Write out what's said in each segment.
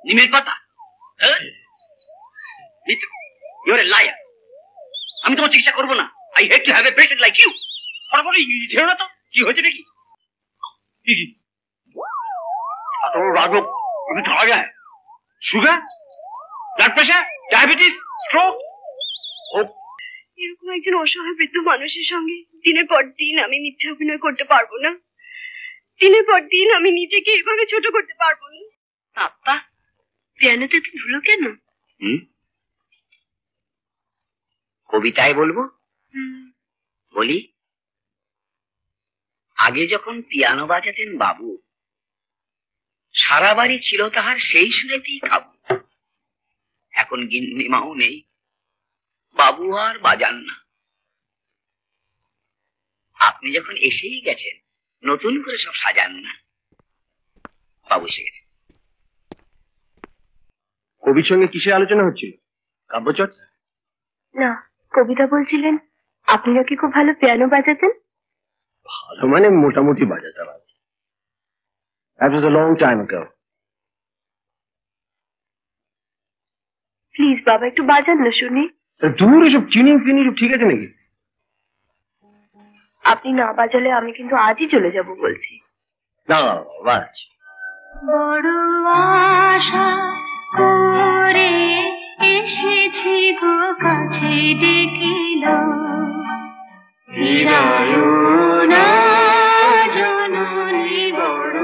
নিমের পাতা? You're a liar. আমি তোমার চিকিৎসা করবো না। I hate to have a patient like you. বড় ইংরেজি ছিল না তো? কি হয়েছে নাকি? রাজক তুমি খাওয়া যায়? Sugar, blood pressure, diabetes, stroke? এরকম একজন অসহায় বৃদ্ধ মানুষের সঙ্গে দিনের পর দিন আমি মিথ্যা অভিনয় করতে পারবো না। দিনের পর দিন আমি নিজেকে এভাবে ছোট করতে পারবো না। পাপ্পা, পিয়ানোতে তো ধুলো কেন? কবিতায় বলবো? বলি, আগে যখন পিয়ানো বাজাতেন বাবু, সারা বাড়ি ছিল তাহার সেই সুরেতেই খাবো। এখন গিন্নিমাও নেই, বাবু আর বাজান না। আপনি যখন এসেই গেছেন, নতুন করে সব সাজান না। বাবু এসে গেছে। কবির সঙ্গে কিসের আলোচনা হচ্ছিল? কাব্যচর্চা? না, কবিতা বলছিলেন আপনি নাকি খুব ভালো পিয়ানো বাজাতেন। ভালো মানে মোটামুটি বাজাতাম। That was a long time ago. Please বাবা একটু বাজান না শুনি। দূর এসব চিনি ফিনি ঠিক আছে নাকি? আপনি না বাজালে আমি কিন্তু আজই চলে যাব বলছি। না বাজ। বড় আশা করে এসেছি গো কাছে ডেকিল, ফিরায়ো না জননী। বড়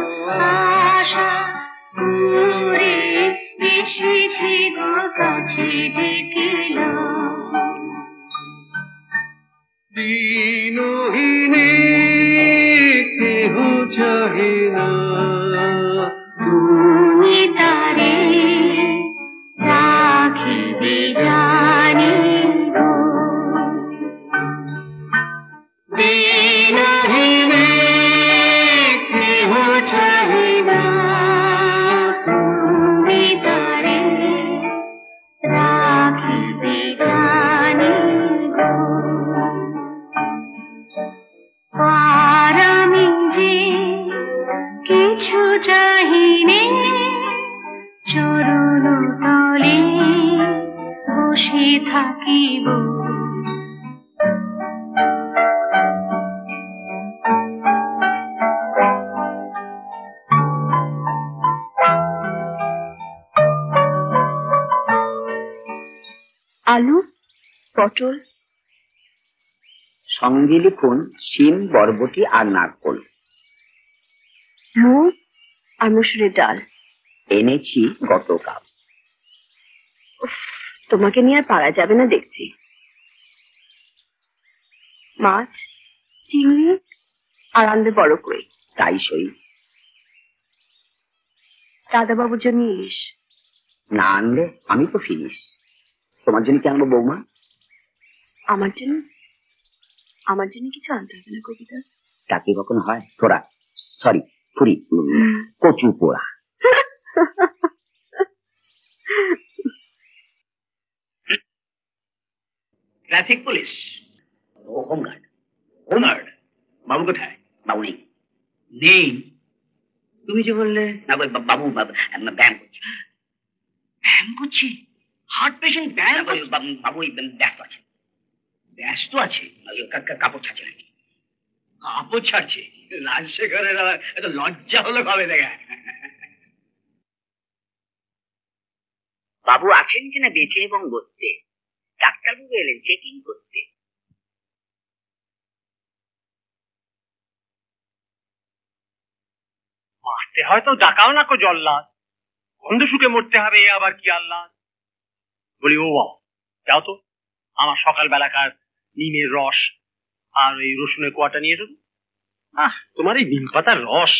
আশা করে এসেছি গো কাছে ডেকিল, দিনহীনে কেহ চাহে না, তুমি তারে রাখিবে জানি গো। দিনহীনে কেহ চাহে না, তুমি তারে রাখিবে জানি গো। আর আমি যে কিছু চাহিনে, চরণ তলে বসে থাকিব। আলু, পটল, সঙ্গে লিখুন শিম, বরবটি আর নারকোল। মুগ আর মসুরের ডাল এনেছি গতকাল। তোমাকে নিয়ে আর পারা যাবে না দেখছি। মাছ, চিংড়ি আর আনবে বড় কই। তাই সই। দাদাবাবুর জন্য ইলিশ। না আনলে আমি তো ফিনিশ। তোমার জন্য কি আনবো বৌমা? আমার জন্য? আমার জন্য কিছু আনতে হবে না কবিতা। তা কি কখনো হয়? তোরা সরি পুরি কচু পোড়া। Traffic police, home guard. হোমগার্ড বাবু কোথায়? বাবু নেই। নেই? তুমি যে বললে বাবু ব্যায়াম করছে। ব্যায়াম করছি? হার্ট পেশেন্ট ব্যায়াম? বাবু ব্যস্ত আছে। ব্যস্ত আছে? কাপড় ছাড়ছে নাকি? কাপড় ছাড়ছে? রাজশেখরের এত লজ্জা হলো কবে দেখা? বাবু আছেন কিনা বেঁচে এবং গড়তে? ডাক্তারবাবু এলেন চেকিং করতে। মারতে হয় তো ডাকাও না কো জল্লাদ, গন্ধ শুকে মরতে হবে এ আবার কি আল্লাহ। বলি ও বাবা যাও তো, আমার সকাল বেলাকার নিমের রস আর ওই রসুনের কোয়াটা নিয়ে এসো। তোমার এই নিম পাতার রস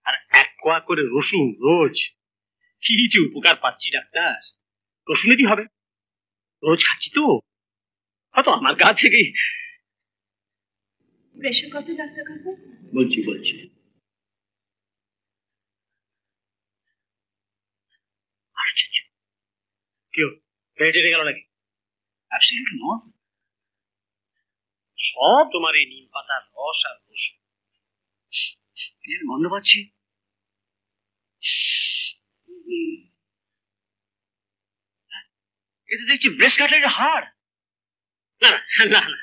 আর এক কোয়া করে রসুন রোজ, কি যে উপকার পাচ্ছি ডাক্তার। রসুনেরই হবে, রোজ খাচ্ছি তো, হয়তো আমার গা থেকেই। প্রেশার কত ডাক্তার কাকু? বলছি কেউ পেটে গেল নাকি? Absolutely not. সব তোমার এই নিম পাতার রস আর রসুন। গন্ধ পাচ্ছি। এটা দেখছি ব্রেস্ট কাটলেটের হাড়। না না না,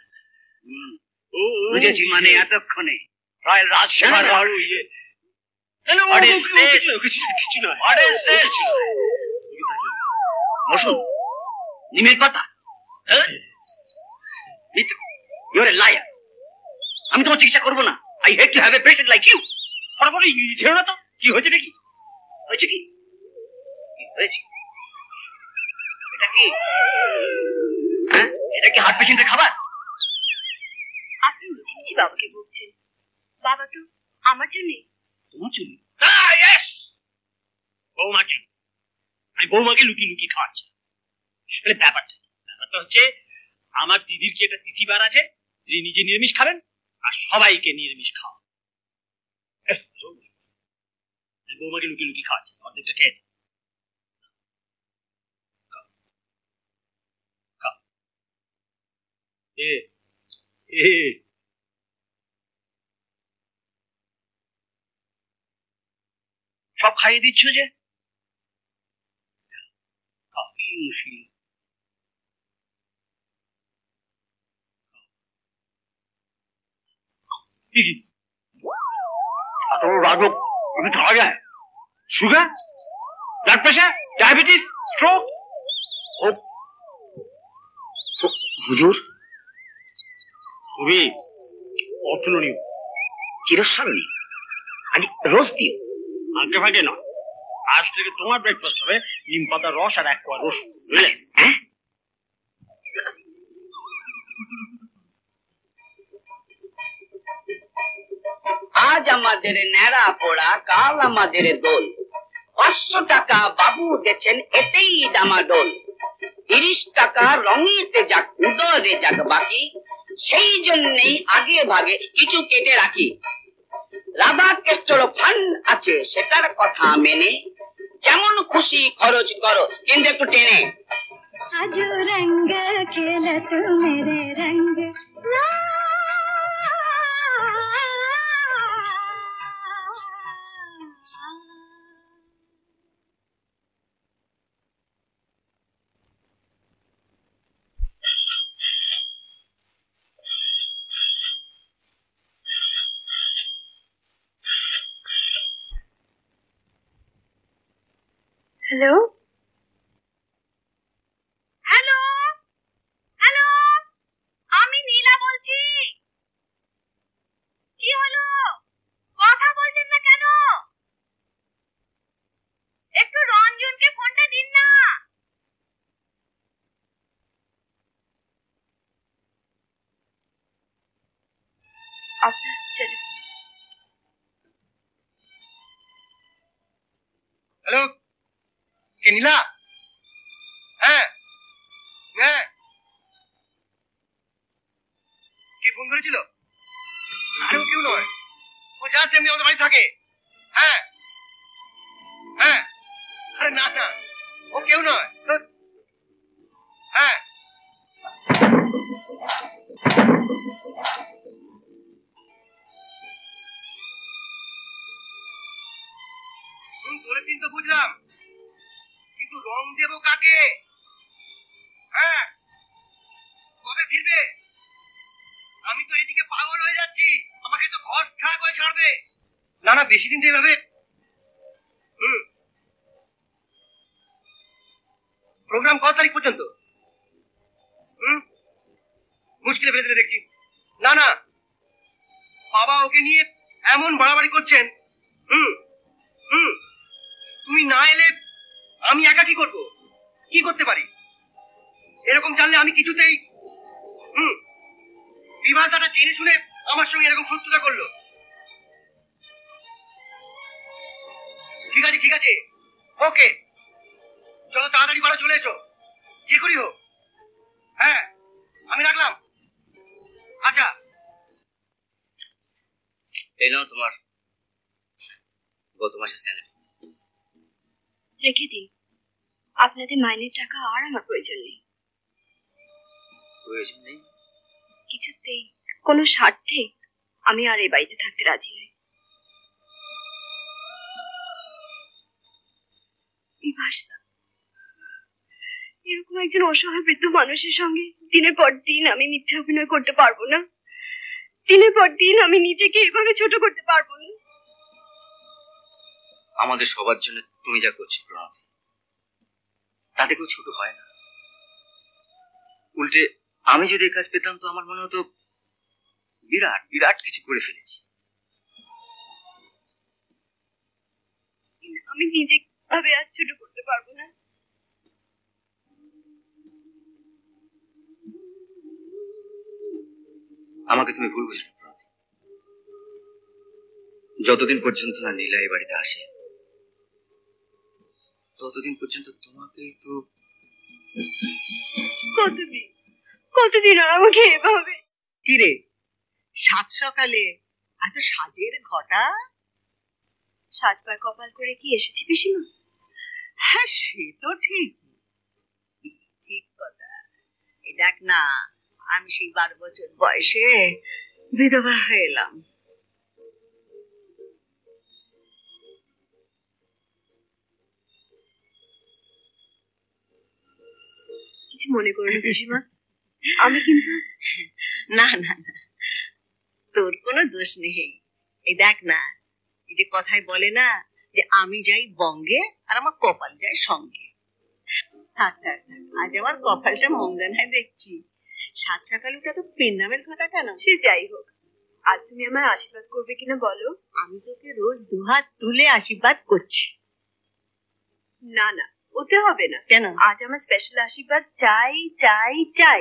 বুঝেছি, মানে এতক্ষণে রয়্যাল রাজসেবার কিছু নয়। বসুন, নিমের পাতা। You're a liar. আমি তোমার চিকিৎসা করবো না। I hate to have a patient like you. ফটাফট ইংরেজি ছিল না তো, কি হয়েছে নাকি? হয়েছে কি? হয়েছে এটা কি? হ্যাঁ, এটা কি হার্ট পেশেন্টের খাবার? আপনি মিছি মিছি বাবাকে বলছেন। বাবা তো আমার জন্য। তোমার জন্য? বৌমার জন্য। আমি বৌমাকে লুকিয়ে লুকিয়ে খাওয়াচ্ছি। ব্যাপারটা হচ্ছে, আমার দিদির কি একটা তিথিবার আছে, তিনি নিজে নিরামিষ খাবেন আর সবাইকে নিরামিষ খাওয়া। বৌমাকে লুকিয়ে লুকিয়ে খাওয়াচ্ছি, অর্ধেকটা খেয়েছে। সব খাইয়ে দিচ্ছ যে? এত রাজক তুমি খাওয়া যায়? Sugar, blood pressure, diabetes, stroke. হুজুর খুবই অতুলনীয়, চিরস্মরণীয়। আগে রোজ দিও। আগে ভাগে না, আজ থেকে তোমার ব্রেকফাস্ট হবে নিম পাতার রস আর এক কোয়া রসুন, বুঝলে? আজ আমাদের ন্যাড়া পোড়া, কাল আমাদের দোল। 500 টাকা বাবু গেছেন এতেই ডামাডোল। 30 টাকা রঙেতে যাক, উদরে যাক বাকি, সেই জন্যেই আগে ভাগে কিছু কেটে রাখি। রাধা কেষ্টর ফান্ড আছে, সেটার কথা মেনে যেমন খুশি খরচ করো, কিন্তু একটু টেনে। আজ রঙ খেলত মেরে রঙ হ্যালো হ্যালো হ্যালো, আমি নীলা বলছি। কি হলো, কথা বলছেন না কেন? একটু রঞ্জনকে ফোনটা দিন না। আপনার টেলিফোন। হ্যালো, কে নীলা? হ্যাঁ হ্যাঁ, কে ফোন করেছিল? আরে ও কেউ নয়, ও জাস্ট এমনি আমাদের বাড়ি থাকে। হ্যাঁ হ্যাঁ, আরে না না, ও কেউ নয়। হ্যাঁ, পরের দিন তো বুঝলাম, কিন্তু রং দেবো কাকে? হ্যাঁ, কবে ফিরবে? আমি তো এদিকে পাগল হয়ে যাচ্ছি, আমাকে তো ঘর ছাড়া করে ছাড়বে। না না, বেশি দিন তো এভাবে। প্রোগ্রাম কত তারিখ পর্যন্ত? মুশকিলে ফেলে দিলে দেখছি। না না, বাবা ওকে নিয়ে এমন বাড়াবাড়ি করছেন। তুমি না এলে আমি একা কি করব? কি করতে পারি? এরকম জানলে আমি কিছুতেই। বিভাসাটা জেনে শুনে আমার সঙ্গে এরকম শত্রুতা করলো। ঠিক আছে ঠিক আছে, ওকে, চলো তাড়াতাড়ি বাড়া চলে এসো, যে করি হোক। হ্যাঁ, আমি রাখলাম। আচ্ছা, এই নাও তোমার গত মাসের স্যালারি। রেখে দিন, আপনাদের মাইনের টাকা আর আমার প্রয়োজন নেই। প্রয়োজন নেই? কিছুতেই। কোনো স্বার্থে আমি আর এই বাড়িতে থাকতে রাজি নই। এরকম একজন অসহায় বৃদ্ধ মানুষের সঙ্গে দিনের পর দিন আমি মিথ্যা অভিনয় করতে পারবো না। দিনের পর দিন আমি নিজেকে এভাবে ছোট করতে পারবো না। আমাদের সবার জন্য তুমি যা করছো প্রণতি, তাতে কেউ ছোট হয় না। উল্টে আমি যদি এই কাজ পেতাম তো আমার মনে হতো বিরাট বিরাট কিছু করে ফেলেছি। আমি নিজেকে ভাবে আর ছোট করতে পারবো না। আমাকে তুমি ভুল বুঝলে প্রণতি। যতদিন পর্যন্ত না নীলা এই বাড়িতে আসে ততদিন পর্যন্ত তোমাকেই তো। কতদিন আর আমাকে এভাবে? কিরে, সাত সকালে এত সাজের ঘটা? সাজবার কপাল করে কি এসেছি পিসিমা? হ্যাঁ, সে তো ঠিক ঠিক কথা। এই দেখ না, আমি সেই 12 বছর বয়সে বিধবা হয়ে এলাম। কিছু মনে করো না পিসিমা, আমি কিন্তু। না না না, তোর কোনো দোষ নেই। এই দেখ না, এই যে কথায় বলে না যে আমি যাই বঙ্গে আর আমার কপাল যায় সঙ্গে। থাক থাক থাক, আজ আমার কপালটা মঙ্গনায় দেখছি। সাত সকালে ওটা তো পেন নামের ঘটা কেন? সে যাই হোক, আজ তুমি আমায় আশীর্বাদ করবে কিনা বলো? আমি তোকে রোজ দুহাত তুলে আশীর্বাদ করছি। না না, ওতে হবে না। কেন? আজ আমার স্পেশাল আশীর্বাদ চাই চাই চাই।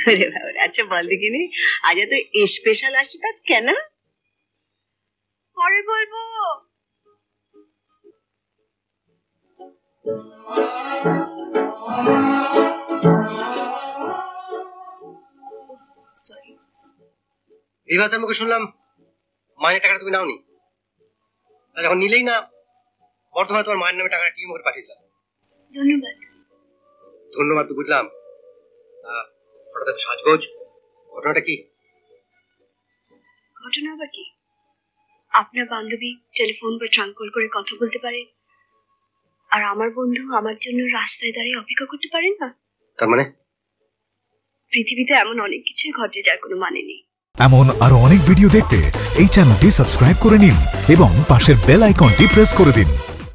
আরে বাবা, আচ্ছা বল দেখিনি, আজ এত স্পেশাল আশীর্বাদ কেন? পরে বলবো। এবার তার মুখে শুনলাম মায়ের টাকাটা তুমি নাওনি। যখন নিলেই না, বর্তমানে তোমার মায়ের নামে টাকাটা টিম করে পাঠিয়ে দিলাম। ধন্যবাদ। ধন্যবাদ তো বুঝলাম, হঠাৎ সাজগোজ, ঘটনাটা কি? ঘটনা আবার কি? আপনার বান্ধবী টেলিফোন বা ট্রাঙ্ক কল করে কথা বলতে পারে, আর আমার বন্ধু আমার জন্য রাস্তায় দাঁড়িয়ে অপেক্ষা করতে পারেন না। তার মানে পৃথিবীতে এমন অনেক কিছুই ঘটে যার কোনো মানে নেই। এমন আরো অনেক ভিডিও দেখতে এই চ্যানেলটি সাবস্ক্রাইব করে নিন এবং পাশের বেল আইকনটি প্রেস করে দিন।